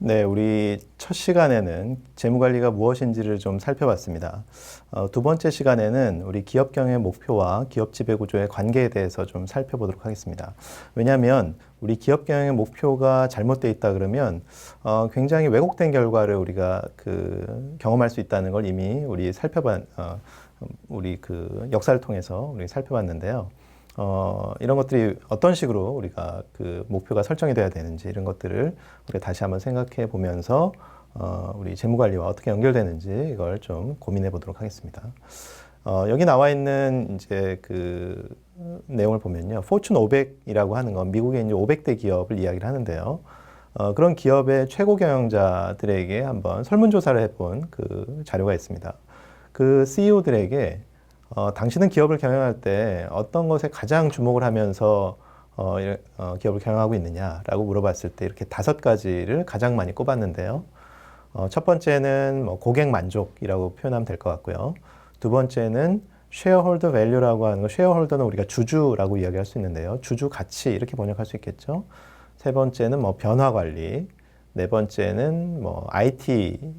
네, 우리 첫 시간에는 재무관리가 무엇인지를 좀 살펴봤습니다. 두 번째 시간에는 우리 기업 경영의 목표와 기업 지배 구조의 관계에 대해서 좀 살펴보도록 하겠습니다. 왜냐하면 우리 기업 경영의 목표가 잘못되어 있다 그러면 굉장히 왜곡된 결과를 우리가 경험할 수 있다는 걸 이미 우리 우리 역사를 통해서 우리 살펴봤는데요. 이런 것들이 어떤 식으로 우리가 목표가 설정이 돼야 되는지 이런 것들을 우리가 다시 한번 생각해 보면서 우리 재무관리와 어떻게 연결되는지 이걸 좀 고민해 보도록 하겠습니다. 여기 나와 있는 이제 내용을 보면요. 포춘 500이라고 하는 건 미국의 이제 500대 기업을 이야기를 하는데요. 그런 기업의 최고 경영자들에게 한번 설문조사를 해본 자료가 있습니다. 그 CEO들에게 당신은 기업을 경영할 때 어떤 것에 가장 주목을 하면서 기업을 경영하고 있느냐라고 물어봤을 때 이렇게 5가지를 가장 많이 꼽았는데요. 첫 번째는 고객 만족이라고 표현하면 될 것 같고요. 두 번째는 쉐어홀더 밸류라고 하는 거, 쉐어홀더는 우리가 주주라고 이야기할 수 있는데요. 주주 가치 이렇게 번역할 수 있겠죠. 세 번째는 변화 관리, 네 번째는 IT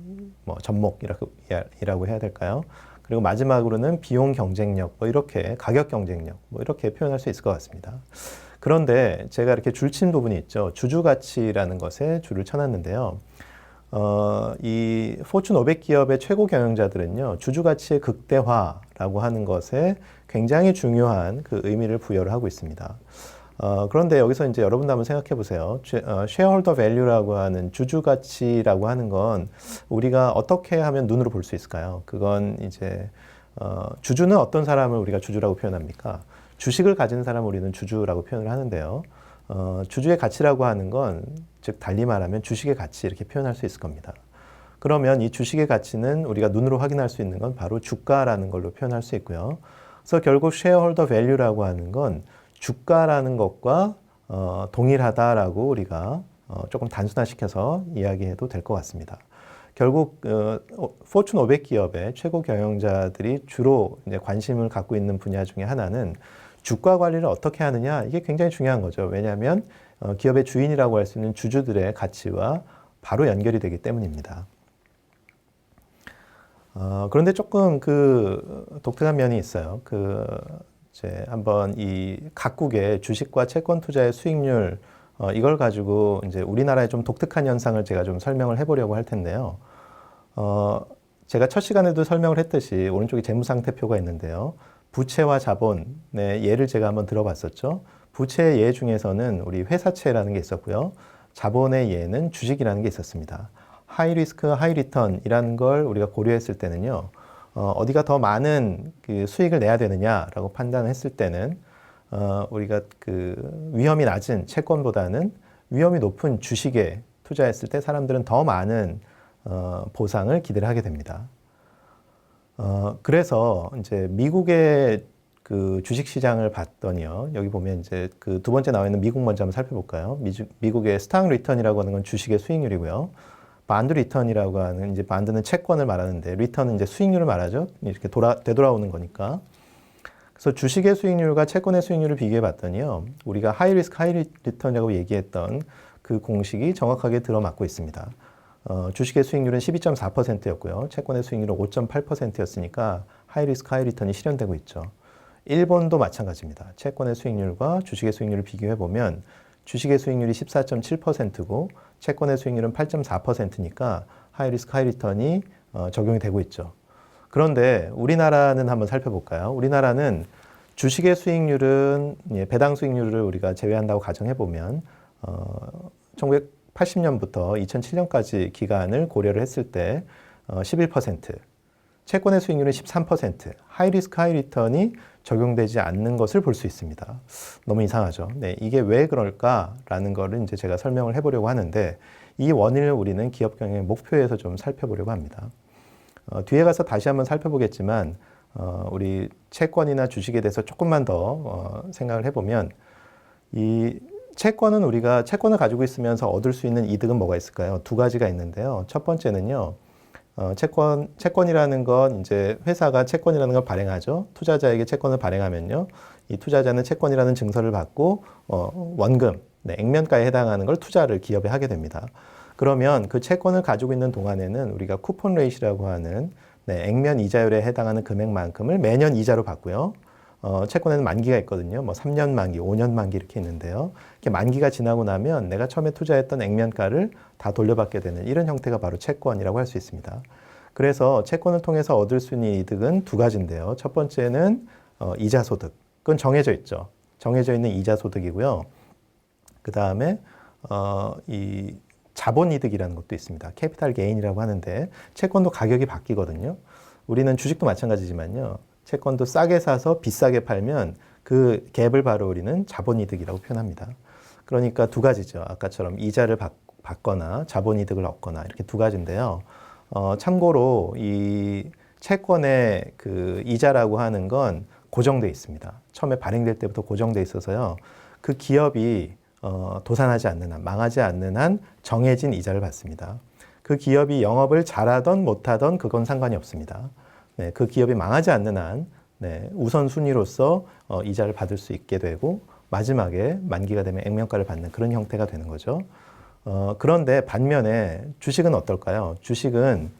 접목이라고 해야 될까요? 그리고 마지막으로는 비용 경쟁력, 이렇게 가격 경쟁력, 이렇게 표현할 수 있을 것 같습니다. 그런데 제가 이렇게 줄친 부분이 있죠. 주주 가치라는 것에 줄을 쳐놨는데요. 이 포춘 500 기업의 최고 경영자들은요, 주주 가치의 극대화라고 하는 것에 굉장히 중요한 의미를 부여를 하고 있습니다. 그런데 여기서 이제 여러분도 한번 생각해 보세요. 쉐어홀더 밸류라고 하는 주주 가치라고 하는 건 우리가 어떻게 하면 눈으로 볼 수 있을까요? 그건 이제 주주는 어떤 사람을 우리가 주주라고 표현합니까? 주식을 가진 사람을 우리는 주주라고 표현을 하는데요. 주주의 가치라고 하는 건 즉 달리 말하면 주식의 가치 이렇게 표현할 수 있을 겁니다. 그러면 이 주식의 가치는 우리가 눈으로 확인할 수 있는 건 바로 주가라는 걸로 표현할 수 있고요. 그래서 결국 쉐어홀더 밸류라고 하는 건 주가라는 것과 동일하다라고 우리가 조금 단순화시켜서 이야기해도 될 것 같습니다. 결국 포춘 500 기업의 최고 경영자들이 주로 이제 관심을 갖고 있는 분야 중에 하나는 주가 관리를 어떻게 하느냐, 이게 굉장히 중요한 거죠. 왜냐하면 기업의 주인이라고 할 수 있는 주주들의 가치와 바로 연결이 되기 때문입니다. 그런데 조금 독특한 면이 있어요. 이제 한번 이 각국의 주식과 채권 투자의 수익률 이걸 가지고 이제 우리나라의 좀 독특한 현상을 제가 좀 설명을 해보려고 할 텐데요. 제가 첫 시간에도 설명을 했듯이 오른쪽에 재무상태표가 있는데요. 부채와 자본의 예를 제가 한번 들어봤었죠. 부채의 예 중에서는 우리 회사채라는 게 있었고요. 자본의 예는 주식이라는 게 있었습니다. 하이 리스크, 하이 리턴이라는 걸 우리가 고려했을 때는요. 어디가 더 많은 수익을 내야 되느냐라고 판단했을 때는 우리가 위험이 낮은 채권보다는 위험이 높은 주식에 투자했을 때 사람들은 더 많은 보상을 기대를 하게 됩니다. 그래서 이제 미국의 주식 시장을 봤더니요. 여기 보면 이제 두 번째 나와 있는 미국 먼저 한번 살펴볼까요? 미국의 스탁 리턴이라고 하는 건 주식의 수익률이고요. 반드 리턴이라고 하는, 이제 반드는 채권을 말하는데 리턴은 이제 수익률을 말하죠. 이렇게 되돌아오는 거니까. 그래서 주식의 수익률과 채권의 수익률을 비교해 봤더니요. 우리가 하이 리스크, 하이 리턴이라고 얘기했던 그 공식이 정확하게 들어맞고 있습니다. 주식의 수익률은 12.4%였고요. 채권의 수익률은 5.8%였으니까 하이 리스크, 하이 리턴이 실현되고 있죠. 일본도 마찬가지입니다. 채권의 수익률과 주식의 수익률을 비교해 보면 주식의 수익률이 14.7%고 채권의 수익률은 8.4%니까 하이 리스크, 하이 리턴이 적용이 되고 있죠. 그런데 우리나라는 한번 살펴볼까요? 우리나라는 주식의 수익률은 배당 수익률을 우리가 제외한다고 가정해 보면 1980년부터 2007년까지 기간을 고려를 했을 때 11%, 채권의 수익률은 13%, 하이 리스크, 하이 리턴이 적용되지 않는 것을 볼 수 있습니다. 너무 이상하죠. 네, 이게 왜 그럴까라는 거를 이제 제가 설명을 해보려고 하는데 이 원인을 우리는 기업 경영의 목표에서 좀 살펴보려고 합니다. 뒤에 가서 다시 한번 살펴보겠지만 우리 채권이나 주식에 대해서 조금만 더 생각을 해보면 이 채권은 우리가 채권을 가지고 있으면서 얻을 수 있는 이득은 뭐가 있을까요? 두 가지가 있는데요. 첫 번째는요. 채권이라는 건 이제 회사가 채권이라는 걸 발행하죠. 투자자에게 채권을 발행하면요. 이 투자자는 채권이라는 증서를 받고 원금, 액면가에 해당하는 걸 투자를 기업에 하게 됩니다. 그러면 그 채권을 가지고 있는 동안에는 우리가 쿠폰 레이트라고 하는 액면 이자율에 해당하는 금액만큼을 매년 이자로 받고요. 채권에는 만기가 있거든요. 뭐 3년 만기, 5년 만기 이렇게 있는데요. 이렇게 만기가 지나고 나면 내가 처음에 투자했던 액면가를 다 돌려받게 되는 이런 형태가 바로 채권이라고 할 수 있습니다. 그래서 채권을 통해서 얻을 수 있는 이득은 두 가지인데요. 첫 번째는 이자 소득. 그건 정해져 있죠. 정해져 있는 이자 소득이고요. 그 다음에 이 자본 이득이라는 것도 있습니다. 캐피탈 게인이라고 하는데 채권도 가격이 바뀌거든요. 우리는 주식도 마찬가지지만요. 채권도 싸게 사서 비싸게 팔면 그 갭을 바로 우리는 자본 이득이라고 표현합니다. 그러니까 두 가지죠. 아까처럼 이자를 받거나 자본 이득을 얻거나 이렇게 두 가지인데요. 참고로 이 채권의 그 이자라고 하는 건 고정돼 있습니다. 처음에 발행될 때부터 고정돼 있어서요. 그 기업이 도산하지 않는 한, 망하지 않는 한 정해진 이자를 받습니다. 그 기업이 영업을 잘하던 못하던 그건 상관이 없습니다. 네, 그 기업이 망하지 않는 한 우선순위로서 이자를 받을 수 있게 되고 마지막에 만기가 되면 액면가를 받는 그런 형태가 되는 거죠. 그런데 반면에 주식은 어떨까요? 주식은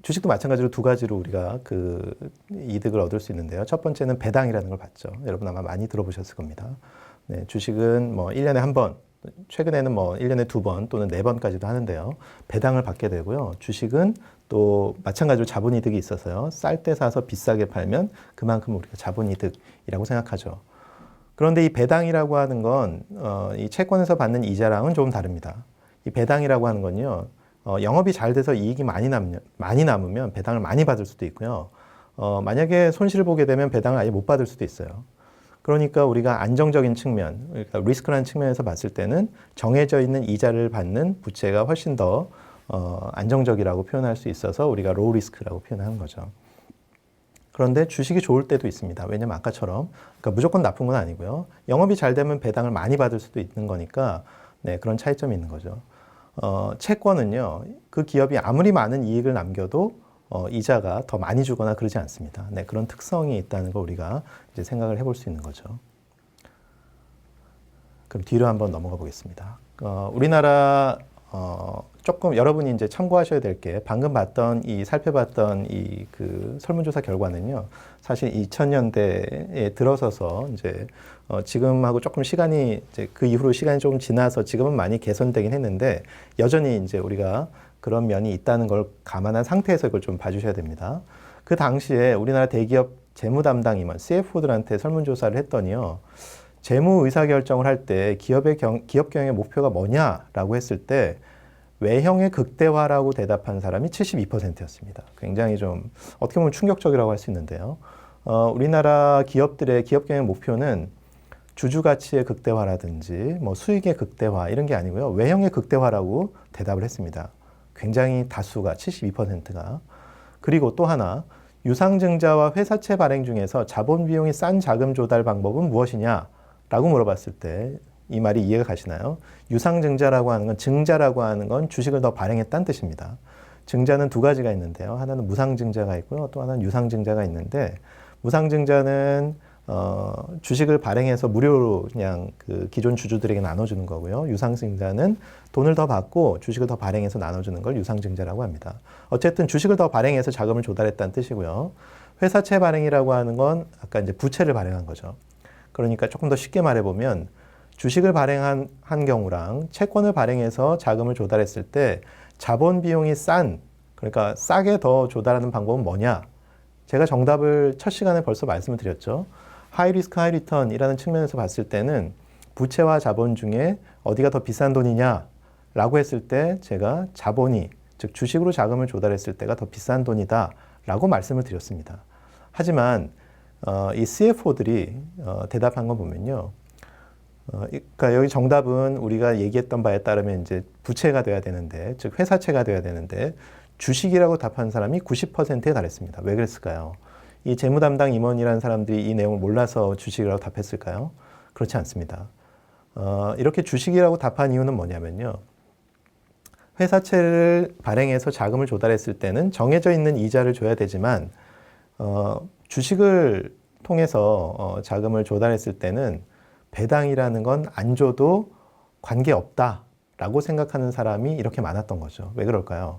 주식도 마찬가지로 두 가지로 우리가 그 이득을 얻을 수 있는데요. 첫 번째는 배당이라는 걸 받죠. 여러분 아마 많이 들어보셨을 겁니다. 네, 주식은 뭐 1년에 한 번, 최근에는 뭐 1년에 두 번 또는 네 번까지도 하는데요. 배당을 받게 되고요. 주식은 또 마찬가지로 자본이득이 있어서요. 쌀 때 사서 비싸게 팔면 그만큼 우리가 자본이득이라고 생각하죠. 그런데 이 배당이라고 하는 건 이 채권에서 받는 이자랑은 조금 다릅니다. 이 배당이라고 하는 건요. 영업이 잘 돼서 이익이 많이 남으면 배당을 많이 받을 수도 있고요. 만약에 손실을 보게 되면 배당을 아예 못 받을 수도 있어요. 그러니까 우리가 안정적인 측면, 그러니까 리스크라는 측면에서 봤을 때는 정해져 있는 이자를 받는 부채가 훨씬 더 안정적이라고 표현할 수 있어서 우리가 로우 리스크라고 표현하는 거죠. 그런데 주식이 좋을 때도 있습니다. 왜냐면 아까처럼 그러니까 무조건 나쁜 건 아니고요. 영업이 잘 되면 배당을 많이 받을 수도 있는 거니까 그런 차이점이 있는 거죠. 채권은요, 그 기업이 아무리 많은 이익을 남겨도 이자가 더 많이 주거나 그러지 않습니다. 그런 특성이 있다는 걸 우리가 이제 생각을 해볼 수 있는 거죠. 그럼 뒤로 한번 넘어가 보겠습니다. 우리나라 조금 여러분이 이제 참고하셔야 될 게 방금 살펴봤던 이 그 설문조사 결과는요, 사실 2000년대에 들어서서 이제 지금하고 조금 시간이 이제 그 이후로 시간이 조금 지나서 지금은 많이 개선되긴 했는데 여전히 이제 우리가 그런 면이 있다는 걸 감안한 상태에서 이걸 좀 봐주셔야 됩니다. 그 당시에 우리나라 대기업 재무 담당 임원 CFO들한테 설문조사를 했더니요, 재무 의사결정을 할 때 기업 경영의 목표가 뭐냐라고 했을 때 외형의 극대화라고 대답한 사람이 72%였습니다. 굉장히 좀 어떻게 보면 충격적이라고 할 수 있는데요. 우리나라 기업들의 기업 경영 목표는 주주 가치의 극대화라든지 뭐 수익의 극대화 이런 게 아니고요. 외형의 극대화라고 대답을 했습니다. 굉장히 다수가 72%가. 그리고 또 하나, 유상증자와 회사채 발행 중에서 자본 비용이 싼 자금 조달 방법은 무엇이냐라고 물어봤을 때 이 말이 이해가 가시나요? 유상증자라고 하는 건, 증자라고 하는 건 주식을 더 발행했다는 뜻입니다. 증자는 두 가지가 있는데요. 하나는 무상증자가 있고요. 또 하나는 유상증자가 있는데, 무상증자는 주식을 발행해서 무료로 그냥 그 기존 주주들에게 나눠주는 거고요. 유상증자는 돈을 더 받고 주식을 더 발행해서 나눠주는 걸 유상증자라고 합니다. 어쨌든 주식을 더 발행해서 자금을 조달했다는 뜻이고요. 회사채 발행이라고 하는 건 아까 이제 부채를 발행한 거죠. 그러니까 조금 더 쉽게 말해보면 주식을 발행한 경우랑 채권을 발행해서 자금을 조달했을 때 자본 비용이 그러니까 싸게 더 조달하는 방법은 뭐냐? 제가 정답을 첫 시간에 벌써 말씀을 드렸죠. 하이 리스크 하이 리턴이라는 측면에서 봤을 때는 부채와 자본 중에 어디가 더 비싼 돈이냐라고 했을 때 제가 자본이, 즉 주식으로 자금을 조달했을 때가 더 비싼 돈이다라고 말씀을 드렸습니다. 하지만 이 CFO들이 대답한 거 보면요. 그러니까 여기 정답은 우리가 얘기했던 바에 따르면 이제 부채가 돼야 되는데, 즉 회사채가 돼야 되는데 주식이라고 답한 사람이 90%에 달했습니다. 왜 그랬을까요? 이 재무 담당 임원이라는 사람들이 이 내용을 몰라서 주식이라고 답했을까요? 그렇지 않습니다. 이렇게 주식이라고 답한 이유는 뭐냐면요. 회사채를 발행해서 자금을 조달했을 때는 정해져 있는 이자를 줘야 되지만 주식을 통해서 자금을 조달했을 때는 배당이라는 건 안 줘도 관계없다. 라고 생각하는 사람이 이렇게 많았던 거죠. 왜 그럴까요?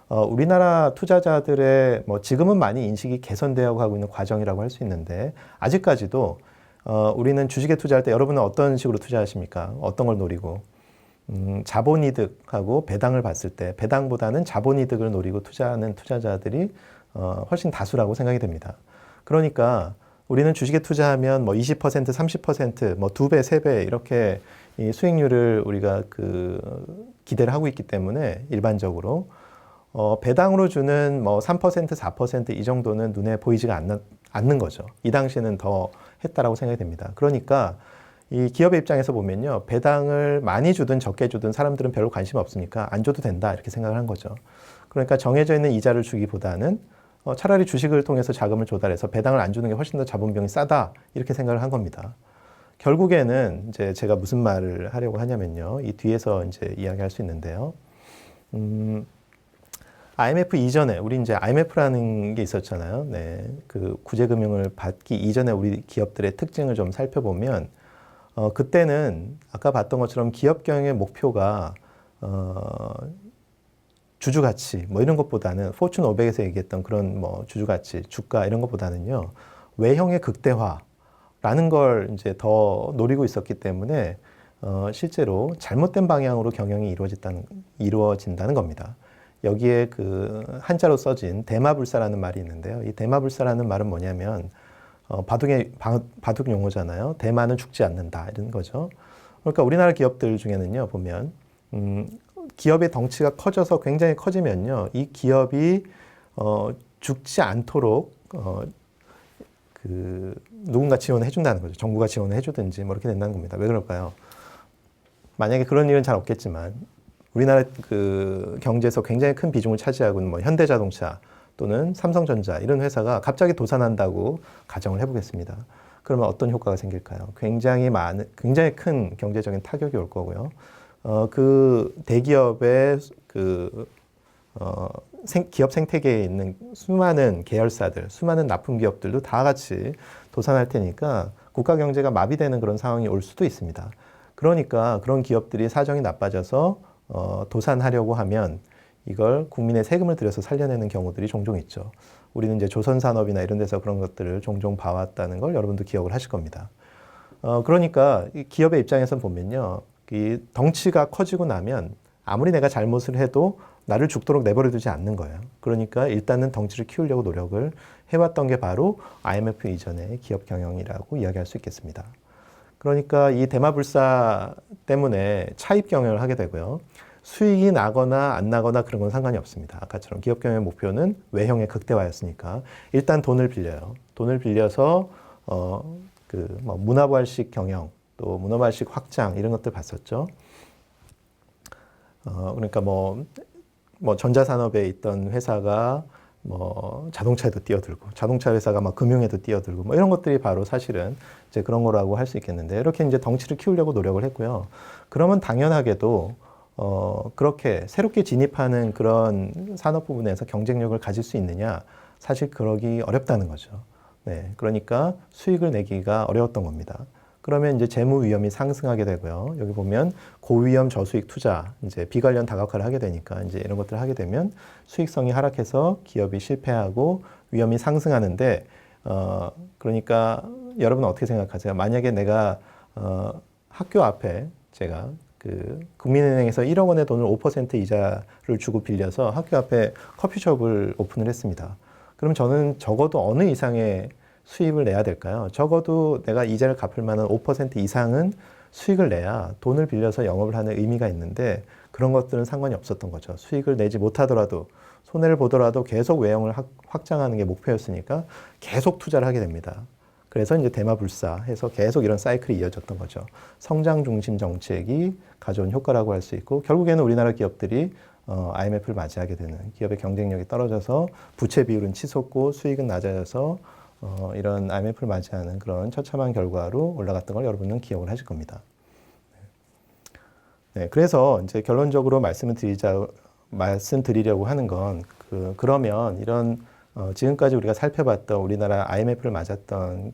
우리나라 투자자들의 뭐 지금은 많이 인식이 개선되어 가고 있는 과정이라고 할 수 있는데 아직까지도 우리는 주식에 투자할 때 여러분은 어떤 식으로 투자하십니까? 어떤 걸 노리고? 자본이득하고 배당을 봤을 때 배당보다는 자본이득을 노리고 투자하는 투자자들이 훨씬 다수라고 생각이 됩니다. 그러니까 우리는 주식에 투자하면 뭐 20%, 30%, 뭐 2배, 3배 이렇게 이 수익률을 우리가 기대를 하고 있기 때문에 일반적으로 배당으로 주는 뭐 3%, 4%이 정도는 눈에 보이지가 않는 거죠. 이 당시에는 더 했다라고 생각이 됩니다. 그러니까 이 기업의 입장에서 보면요. 배당을 많이 주든 적게 주든 사람들은 별로 관심 없으니까 안 줘도 된다 이렇게 생각을 한 거죠. 그러니까 정해져 있는 이자를 주기보다는 차라리 주식을 통해서 자금을 조달해서 배당을 안 주는 게 훨씬 더 자본비용이 싸다 이렇게 생각을 한 겁니다. 결국에는 이제 제가 무슨 말을 하려고 하냐면요. 이 뒤에서 이제 이야기할 수 있는데요. IMF 이전에 우리 이제 IMF라는 게 있었잖아요. 네, 그 구제금융을 받기 이전에 우리 기업들의 특징을 좀 살펴보면 그때는 아까 봤던 것처럼 기업 경영의 목표가 주주가치 뭐 이런 것보다는 포춘 500에서 얘기했던 그런 뭐 주주가치, 주가 이런 것보다는요 외형의 극대화라는 걸 이제 더 노리고 있었기 때문에 실제로 잘못된 방향으로 경영이 이루어진다는 겁니다. 여기에 그 한자로 써진 대마불사라는 말이 있는데요. 이 대마불사라는 말은 뭐냐면 바둑 용어잖아요. 대마는 죽지 않는다 이런 거죠. 그러니까 우리나라 기업들 중에는요 보면 기업의 덩치가 커져서 굉장히 커지면요 이 기업이 죽지 않도록 누군가 지원을 해준다는 거죠. 정부가 지원을 해주든지 뭐 이렇게 된다는 겁니다. 왜 그럴까요? 만약에 그런 일은 잘 없겠지만 우리나라 그 경제에서 굉장히 큰 비중을 차지하고 있는 뭐 현대자동차 또는 삼성전자 이런 회사가 갑자기 도산한다고 가정을 해보겠습니다. 그러면 어떤 효과가 생길까요? 굉장히 큰 경제적인 타격이 올 거고요. 그 대기업의 기업 생태계에 있는 수많은 계열사들, 수많은 납품 기업들도 다 같이 도산할 테니까 국가 경제가 마비되는 그런 상황이 올 수도 있습니다. 그러니까 그런 기업들이 사정이 나빠져서 도산하려고 하면 이걸 국민의 세금을 들여서 살려내는 경우들이 종종 있죠. 우리는 이제 조선산업이나 이런 데서 그런 것들을 종종 봐왔다는 걸 여러분도 기억을 하실 겁니다. 그러니까 이 기업의 입장에서 보면요. 이 덩치가 커지고 나면 아무리 내가 잘못을 해도 나를 죽도록 내버려 두지 않는 거예요. 그러니까 일단은 덩치를 키우려고 노력을 해왔던 게 바로 IMF 이전의 기업 경영이라고 이야기할 수 있겠습니다. 그러니까 이 대마불사 때문에 차입 경영을 하게 되고요. 수익이 나거나 안 나거나 그런 건 상관이 없습니다. 아까처럼 기업 경영의 목표는 외형의 극대화였으니까 일단 돈을 빌려요. 돈을 빌려서 뭐 문화부활식 경영 또 문화부활식 확장 이런 것들 봤었죠. 그러니까 뭐 전자산업에 있던 회사가 뭐 자동차에도 뛰어들고 자동차 회사가 막 금융에도 뛰어들고 뭐 이런 것들이 바로 사실은 이제 그런 거라고 할 수 있겠는데 이렇게 이제 덩치를 키우려고 노력을 했고요. 그러면 당연하게도 그렇게 새롭게 진입하는 그런 산업 부분에서 경쟁력을 가질 수 있느냐? 사실 그러기 어렵다는 거죠. 네, 그러니까 수익을 내기가 어려웠던 겁니다. 그러면 이제 재무 위험이 상승하게 되고요. 여기 보면 고위험 저수익 투자, 이제 비관련 다각화를 하게 되니까 이제 이런 것들을 하게 되면 수익성이 하락해서 기업이 실패하고 위험이 상승하는데, 그러니까 여러분 어떻게 생각하세요? 만약에 내가 학교 앞에 제가 국민은행에서 1억 원의 돈을 5% 이자를 주고 빌려서 학교 앞에 커피숍을 오픈을 했습니다. 그럼 저는 적어도 어느 이상의 수입을 내야 될까요? 적어도 내가 이자를 갚을 만한 5% 이상은 수익을 내야 돈을 빌려서 영업을 하는 의미가 있는데 그런 것들은 상관이 없었던 거죠. 수익을 내지 못하더라도 손해를 보더라도 계속 외형을 확장하는 게 목표였으니까 계속 투자를 하게 됩니다. 그래서 이제 대마불사해서 계속 이런 사이클이 이어졌던 거죠. 성장 중심 정책이 가져온 효과라고 할 수 있고 결국에는 우리나라 기업들이 IMF를 맞이하게 되는 기업의 경쟁력이 떨어져서 부채 비율은 치솟고 수익은 낮아져서 이런 IMF를 맞이하는 그런 처참한 결과로 올라갔던 걸 여러분은 기억을 하실 겁니다. 네, 그래서 이제 결론적으로 말씀드리려고 하는 건 그러면 이런 지금까지 우리가 살펴봤던 우리나라 IMF를 맞았던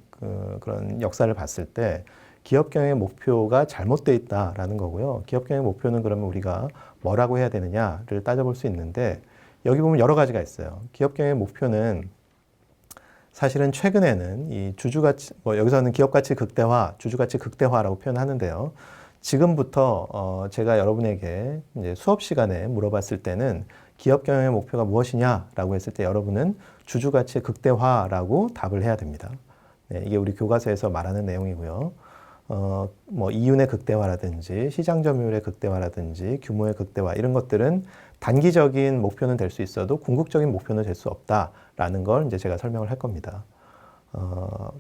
그런 역사를 봤을 때 기업 경영의 목표가 잘못되어 있다라는 거고요. 기업 경영의 목표는 그러면 우리가 뭐라고 해야 되느냐를 따져볼 수 있는데 여기 보면 여러 가지가 있어요. 기업 경영의 목표는 사실은 최근에는 이 주주가치, 여기서는 기업가치 극대화, 주주가치 극대화라고 표현하는데요. 지금부터 제가 여러분에게 이제 수업 시간에 물어봤을 때는 기업 경영의 목표가 무엇이냐라고 했을 때 여러분은 주주가치 극대화라고 답을 해야 됩니다. 네, 이게 우리 교과서에서 말하는 내용이고요. 이윤의 극대화라든지 시장 점유율의 극대화라든지 규모의 극대화 이런 것들은 단기적인 목표는 될 수 있어도 궁극적인 목표는 될 수 없다라는 걸 이제 제가 설명을 할 겁니다.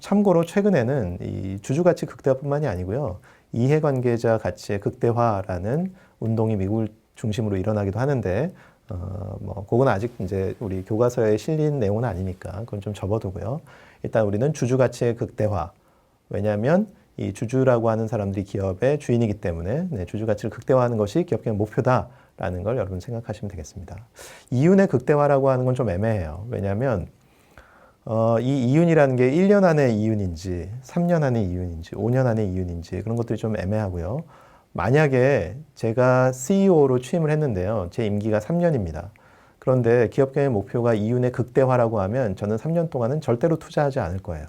참고로 최근에는 이 주주가치 극대화뿐만이 아니고요. 이해관계자 가치의 극대화라는 운동이 미국을 중심으로 일어나기도 하는데 그건 아직 이제 우리 교과서에 실린 내용은 아니니까 그건 좀 접어두고요. 일단 우리는 주주가치의 극대화. 왜냐하면 이 주주라고 하는 사람들이 기업의 주인이기 때문에 주주가치를 극대화하는 것이 기업경영 목표다라는 걸 여러분 생각하시면 되겠습니다. 이윤의 극대화라고 하는 건 좀 애매해요. 왜냐하면 이 이윤이라는 게 1년 안의 이윤인지 3년 안의 이윤인지 5년 안의 이윤인지 그런 것들이 좀 애매하고요. 만약에 제가 CEO로 취임을 했는데요. 제 임기가 3년입니다. 그런데 기업경영의 목표가 이윤의 극대화라고 하면 저는 3년 동안은 절대로 투자하지 않을 거예요.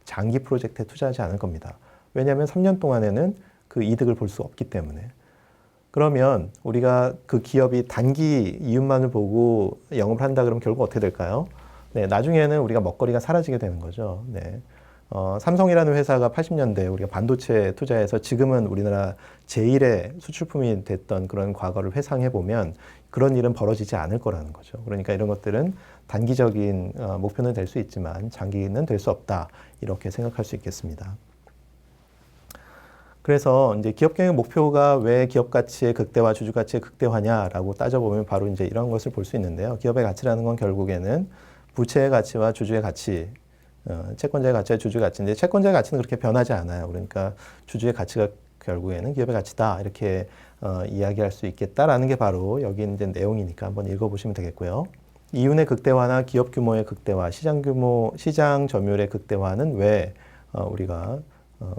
장기 프로젝트에 투자하지 않을 겁니다. 왜냐하면 3년 동안에는 그 이득을 볼 수 없기 때문에. 그러면 우리가 그 기업이 단기 이윤만을 보고 영업을 한다 그러면 결국 어떻게 될까요? 네, 나중에는 우리가 먹거리가 사라지게 되는 거죠. 네. 삼성이라는 회사가 80년대 우리가 반도체에 투자해서 지금은 우리나라 제1의 수출품이 됐던 그런 과거를 회상해 보면 그런 일은 벌어지지 않을 거라는 거죠. 그러니까 이런 것들은 단기적인 목표는 될 수 있지만 장기는 될 수 없다. 이렇게 생각할 수 있겠습니다. 그래서 이제 기업 경영 목표가 왜 기업 가치의 극대화, 주주 가치의 극대화냐라고 따져보면 바로 이제 이런 것을 볼 수 있는데요. 기업의 가치라는 건 결국에는 부채의 가치와 주주의 가치, 채권자의 가치와 주주의 가치인데 채권자의 가치는 그렇게 변하지 않아요. 그러니까 주주의 가치가 결국에는 기업의 가치다 이렇게 이야기할 수 있겠다라는 게 바로 여기 이제 내용이니까 한번 읽어보시면 되겠고요. 이윤의 극대화나 기업 규모의 극대화, 시장 규모, 시장 점유율의 극대화는 왜 우리가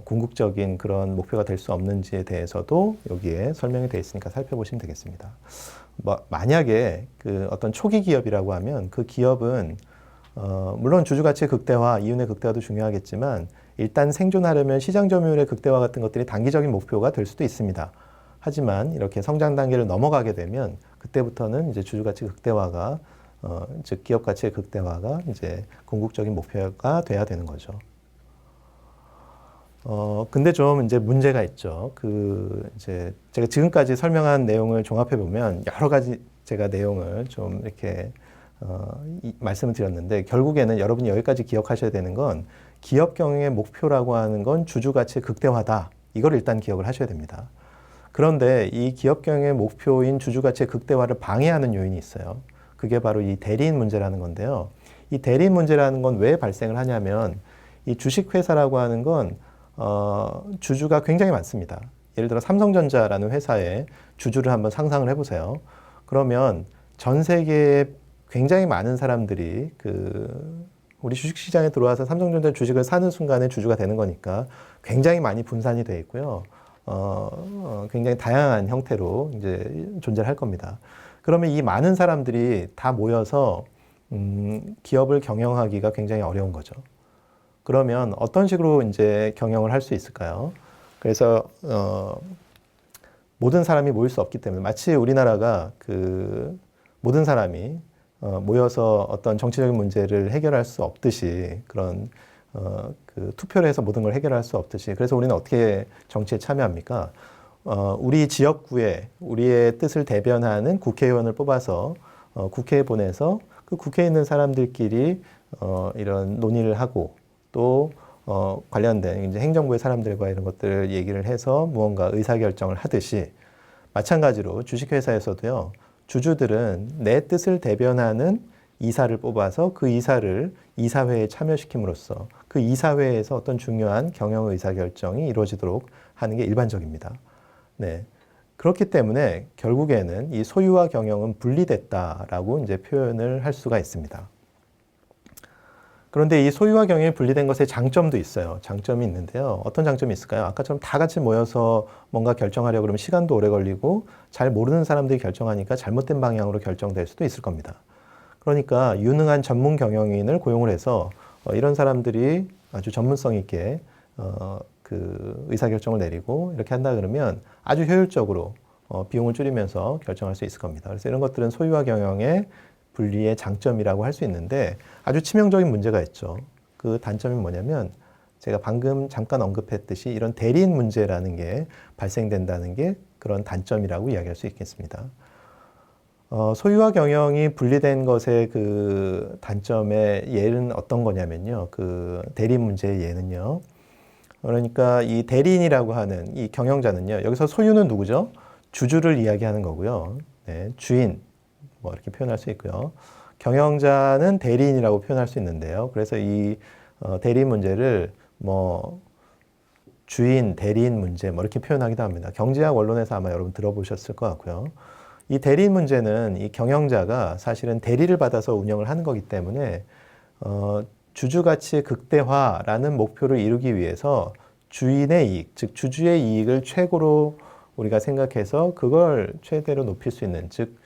궁극적인 그런 목표가 될 수 없는지에 대해서도 여기에 설명이 되어 있으니까 살펴보시면 되겠습니다. 만약에 그 어떤 초기 기업이라고 하면 그 기업은 물론 주주가치의 극대화, 이윤의 극대화도 중요하겠지만 일단 생존하려면 시장 점유율의 극대화 같은 것들이 단기적인 목표가 될 수도 있습니다. 하지만 이렇게 성장 단계를 넘어가게 되면 그때부터는 이제 주주가치 극대화가 즉 기업 가치의 극대화가 이제 궁극적인 목표가 돼야 되는 거죠. 근데 좀 이제 문제가 있죠. 이제 제가 지금까지 설명한 내용을 종합해 보면 여러 가지 제가 내용을 좀 이렇게 말씀을 드렸는데 결국에는 여러분이 여기까지 기억하셔야 되는 건 기업 경영의 목표라고 하는 건 주주 가치의 극대화다. 이걸 일단 기억을 하셔야 됩니다. 그런데 이 기업 경영의 목표인 주주 가치의 극대화를 방해하는 요인이 있어요. 그게 바로 이 대리인 문제라는 건데요. 이 대리인 문제라는 건 왜 발생을 하냐면 이 주식회사라고 하는 건 주주가 굉장히 많습니다. 예를 들어 삼성전자라는 회사의 주주를 한번 상상을 해보세요. 그러면 전 세계에 굉장히 많은 사람들이 우리 주식시장에 들어와서 삼성전자 주식을 사는 순간에 주주가 되는 거니까 굉장히 많이 분산이 되어 있고요. 굉장히 다양한 형태로 이제 존재를 할 겁니다. 그러면 이 많은 사람들이 다 모여서 기업을 경영하기가 굉장히 어려운 거죠. 그러면 어떤 식으로 이제 경영을 할 수 있을까요? 그래서 모든 사람이 모일 수 없기 때문에 마치 우리나라가 모든 사람이 모여서 어떤 정치적인 문제를 해결할 수 없듯이 그런 투표를 해서 모든 걸 해결할 수 없듯이 그래서 우리는 어떻게 정치에 참여합니까? 우리 지역구에 우리의 뜻을 대변하는 국회의원을 뽑아서 국회에 보내서 그 국회에 있는 사람들끼리 이런 논의를 하고 또 관련된 이제 행정부의 사람들과 이런 것들을 얘기를 해서 무언가 의사결정을 하듯이 마찬가지로 주식회사에서도요. 주주들은 내 뜻을 대변하는 이사를 뽑아서 그 이사를 이사회에 참여시킴으로써 그 이사회에서 어떤 중요한 경영 의사결정이 이루어지도록 하는 게 일반적입니다. 네. 그렇기 때문에 결국에는 이 소유와 경영은 분리됐다라고 이제 표현을 할 수가 있습니다. 그런데 이 소유와 경영이 분리된 것의 장점도 있어요. 장점이 있는데요. 어떤 장점이 있을까요? 아까처럼 다 같이 모여서 뭔가 결정하려고 그러면 시간도 오래 걸리고 잘 모르는 사람들이 결정하니까 잘못된 방향으로 결정될 수도 있을 겁니다. 그러니까 유능한 전문 경영인을 고용을 해서 이런 사람들이 아주 전문성 있게 그 의사결정을 내리고 이렇게 한다 그러면 아주 효율적으로 비용을 줄이면서 결정할 수 있을 겁니다. 그래서 이런 것들은 소유와 경영의 분리의 장점이라고 할 수 있는데 아주 치명적인 문제가 있죠. 그 단점이 뭐냐면 제가 방금 잠깐 언급했듯이 이런 대리인 문제라는 게 발생된다는 게 그런 단점이라고 이야기할 수 있겠습니다. 소유와 경영이 분리된 것의 그 단점의 예는 어떤 거냐면요. 그 대리인 문제의 예는요. 그러니까 이 대리인이라고 하는 이 경영자는요. 여기서 소유는 누구죠? 주주를 이야기하는 거고요. 네, 주인 뭐 이렇게 표현할 수 있고요. 경영자는 대리인이라고 표현할 수 있는데요. 그래서 이 대리인 문제를 뭐 주인, 대리인 문제 뭐 이렇게 표현하기도 합니다. 경제학 원론에서 아마 여러분 들어보셨을 것 같고요. 이 대리인 문제는 이 경영자가 사실은 대리를 받아서 운영을 하는 거기 때문에 주주 가치의 극대화라는 목표를 이루기 위해서 주인의 이익, 즉 주주의 이익을 최고로 우리가 생각해서 그걸 최대로 높일 수 있는, 즉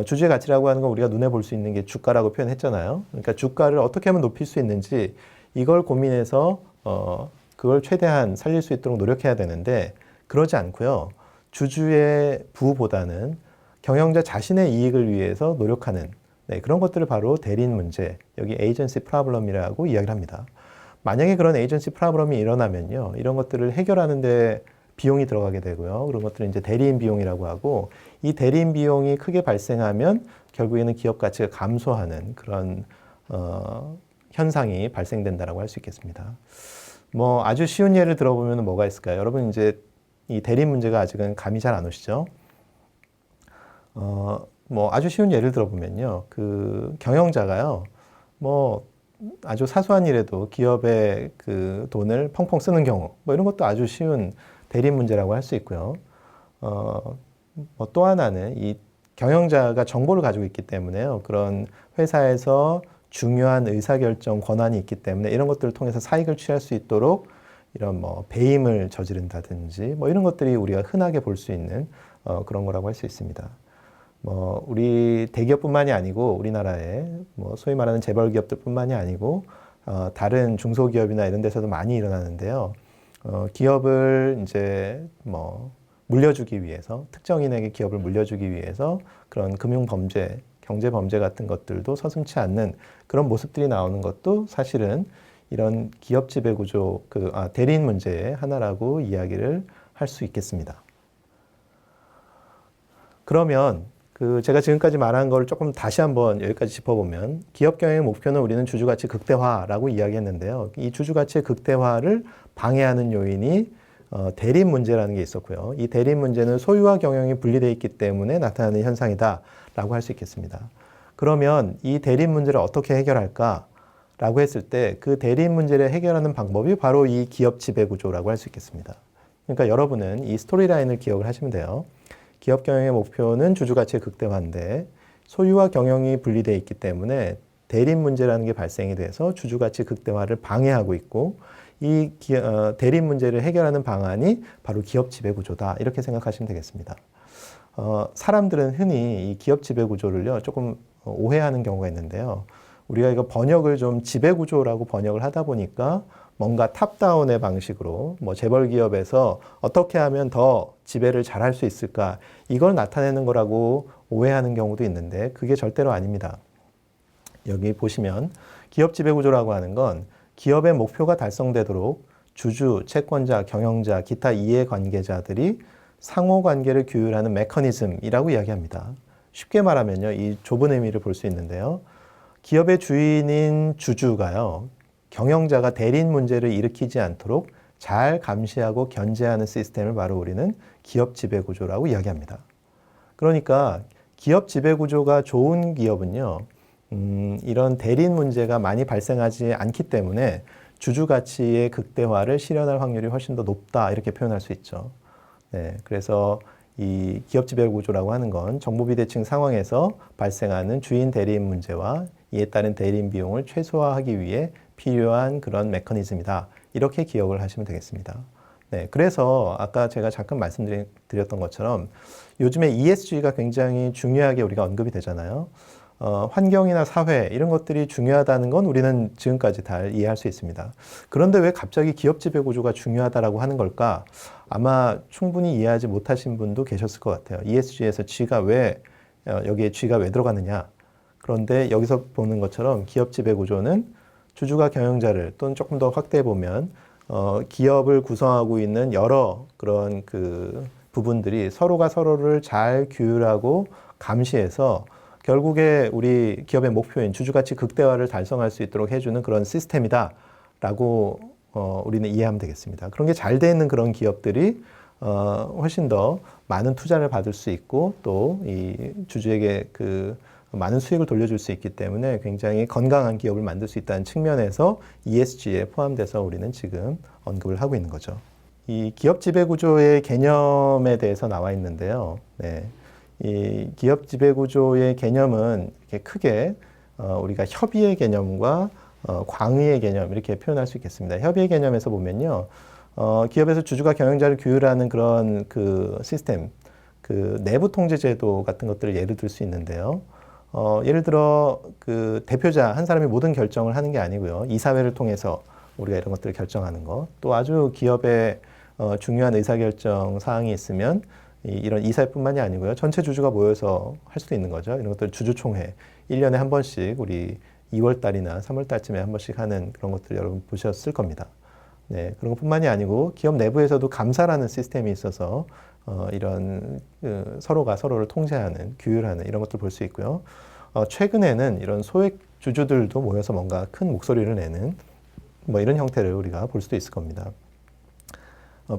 주주의 가치라고 하는 건 우리가 눈에 볼 수 있는 게 주가라고 표현했잖아요. 그러니까 주가를 어떻게 하면 높일 수 있는지 이걸 고민해서 그걸 최대한 살릴 수 있도록 노력해야 되는데 그러지 않고요. 주주의 부보다는 경영자 자신의 이익을 위해서 노력하는 그런 것들을 바로 대리인 문제, 여기 에이전시 프로블럼이라고 이야기를 합니다. 만약에 그런 에이전시 프로블럼이 일어나면요. 이런 것들을 해결하는데 비용이 들어가게 되고요. 그런 것들은 이제 대리인 비용이라고 하고 이 대리인 비용이 크게 발생하면 결국에는 기업 가치가 감소하는 그런 현상이 발생된다라고 할 수 있겠습니다. 뭐 아주 쉬운 예를 들어보면 뭐가 있을까요? 여러분 이제 이 대리인 문제가 아직은 감이 잘 안 오시죠? 뭐 아주 쉬운 예를 들어보면요. 그 경영자가요. 뭐 아주 사소한 일에도 기업의 그 돈을 펑펑 쓰는 경우 뭐 이런 것도 아주 쉬운 대리인 문제라고 할 수 있고요. 뭐 또 하나는 이 경영자가 정보를 가지고 있기 때문에요. 그런 회사에서 중요한 의사결정 권한이 있기 때문에 이런 것들을 통해서 사익을 취할 수 있도록 이런 뭐 배임을 저지른다든지 뭐 이런 것들이 우리가 흔하게 볼 수 있는 그런 거라고 할 수 있습니다. 뭐 우리 대기업뿐만이 아니고 우리나라의 뭐 소위 말하는 재벌 기업들뿐만이 아니고 다른 중소기업이나 이런 데서도 많이 일어나는데요. 기업을 이제 뭐 물려주기 위해서 특정인에게 기업을 물려주기 위해서 그런 금융 범죄, 경제 범죄 같은 것들도 서슴지 않는 그런 모습들이 나오는 것도 사실은 이런 기업 지배 구조 대리인 문제의 하나라고 이야기를 할 수 있겠습니다. 그러면 제가 지금까지 말한 걸 조금 다시 한번 여기까지 짚어보면 기업 경영의 목표는 우리는 주주가치 극대화라고 이야기했는데요. 이 주주가치의 극대화를 방해하는 요인이 대리인 문제라는 게 있었고요. 이 대리인 문제는 소유와 경영이 분리되어 있기 때문에 나타나는 현상이다라고 할 수 있겠습니다. 그러면 이 대리인 문제를 어떻게 해결할까라고 했을 때 그 대리인 문제를 해결하는 방법이 바로 이 기업 지배 구조라고 할 수 있겠습니다. 그러니까 여러분은 이 스토리라인을 기억을 하시면 돼요. 기업 경영의 목표는 주주가치의 극대화인데 소유와 경영이 분리되어 있기 때문에 대리인 문제라는 게 발생이 돼서 주주가치 극대화를 방해하고 있고 이 대리인 문제를 해결하는 방안이 바로 기업 지배 구조다 이렇게 생각하시면 되겠습니다. 사람들은 흔히 이 기업 지배 구조를요 조금 오해하는 경우가 있는데요. 우리가 이거 번역을 좀 지배 구조라고 번역을 하다 보니까 뭔가 탑다운의 방식으로 뭐 재벌 기업에서 어떻게 하면 더 지배를 잘할 수 있을까 이걸 나타내는 거라고 오해하는 경우도 있는데 그게 절대로 아닙니다. 여기 보시면 기업 지배 구조라고 하는 건 기업의 목표가 달성되도록 주주, 채권자, 경영자, 기타 이해관계자들이 상호관계를 규율하는 메커니즘이라고 이야기합니다. 쉽게 말하면요, 이 좁은 의미를 볼 수 있는데요. 기업의 주인인 주주가요, 경영자가 대리인 문제를 일으키지 않도록 잘 감시하고 견제하는 시스템을 바로 우리는 기업 지배 구조라고 이야기합니다. 그러니까 기업 지배 구조가 좋은 기업은요, 이런 대리인 문제가 많이 발생하지 않기 때문에 주주 가치의 극대화를 실현할 확률이 훨씬 더 높다 이렇게 표현할 수 있죠. 네, 그래서 이 기업 지배 구조라고 하는 건 정보 비대칭 상황에서 발생하는 주인 대리인 문제와 이에 따른 대리인 비용을 최소화하기 위해 필요한 그런 메커니즘이다. 이렇게 기억을 하시면 되겠습니다. 네, 그래서 아까 제가 잠깐 말씀드렸던 것처럼 요즘에 ESG가 굉장히 중요하게 우리가 언급이 되잖아요. 환경이나 사회 이런 것들이 중요하다는 건 우리는 지금까지 다 이해할 수 있습니다. 그런데 왜 갑자기 기업 지배 구조가 중요하다라고 하는 걸까? 아마 충분히 이해하지 못하신 분도 계셨을 것 같아요. ESG에서 G가 왜 여기에 G가 왜 들어가느냐? 그런데 여기서 보는 것처럼 기업 지배 구조는 주주가 경영자를 또는 조금 더 확대해 보면 기업을 구성하고 있는 여러 그런 그 부분들이 서로가 서로를 잘 규율하고 감시해서 결국에 우리 기업의 목표인 주주가치 극대화를 달성할 수 있도록 해주는 그런 시스템이다라고 우리는 이해하면 되겠습니다. 그런 게 잘 돼 있는 그런 기업들이 훨씬 더 많은 투자를 받을 수 있고 또 이 주주에게 그 많은 수익을 돌려줄 수 있기 때문에 굉장히 건강한 기업을 만들 수 있다는 측면에서 ESG에 포함돼서 우리는 지금 언급을 하고 있는 거죠. 이 기업 지배 구조의 개념에 대해서 나와 있는데요. 네. 이 기업 지배 구조의 개념은 이렇게 크게 우리가 협의의 개념과 광의의 개념 이렇게 표현할 수 있겠습니다. 협의의 개념에서 보면요. 기업에서 주주가 경영자를 규율하는 그런 그 시스템, 그 내부 통제 제도 같은 것들을 예를 들 수 있는데요. 예를 들어 그 대표자 한 사람이 모든 결정을 하는 게 아니고요. 이사회를 통해서 우리가 이런 것들을 결정하는 것. 또 아주 기업의 중요한 의사결정 사항이 있으면 이런 이사회뿐만이 아니고요. 전체 주주가 모여서 할 수도 있는 거죠. 이런 것들 주주총회. 1년에 한 번씩 우리 2월 달이나 3월 달쯤에 한 번씩 하는 그런 것들 여러분 보셨을 겁니다. 네, 그런 것뿐만이 아니고 기업 내부에서도 감사라는 시스템이 있어서 이런 서로가 서로를 통제하는, 규율하는 이런 것들 볼 수 있고요. 최근에는 이런 소액 주주들도 모여서 뭔가 큰 목소리를 내는 뭐 이런 형태를 우리가 볼 수도 있을 겁니다.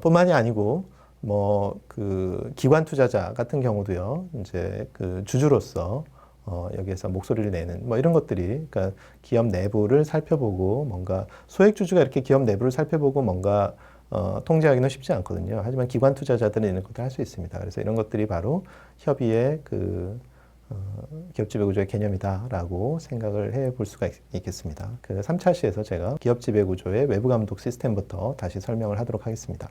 뿐만이 아니고 뭐 그 기관 투자자 같은 경우도요. 이제 그 주주로서 여기에서 목소리를 내는 뭐 이런 것들이 그러니까 기업 내부를 살펴보고 뭔가 소액 주주가 이렇게 기업 내부를 살펴보고 뭔가 통제하기는 쉽지 않거든요. 하지만 기관 투자자들은 이런 것들을 할 수 있습니다. 그래서 이런 것들이 바로 협의의 그 기업 지배 구조의 개념이다라고 생각을 해볼 수가 있겠습니다. 그 3차 시에서 제가 기업 지배 구조의 외부 감독 시스템부터 다시 설명을 하도록 하겠습니다.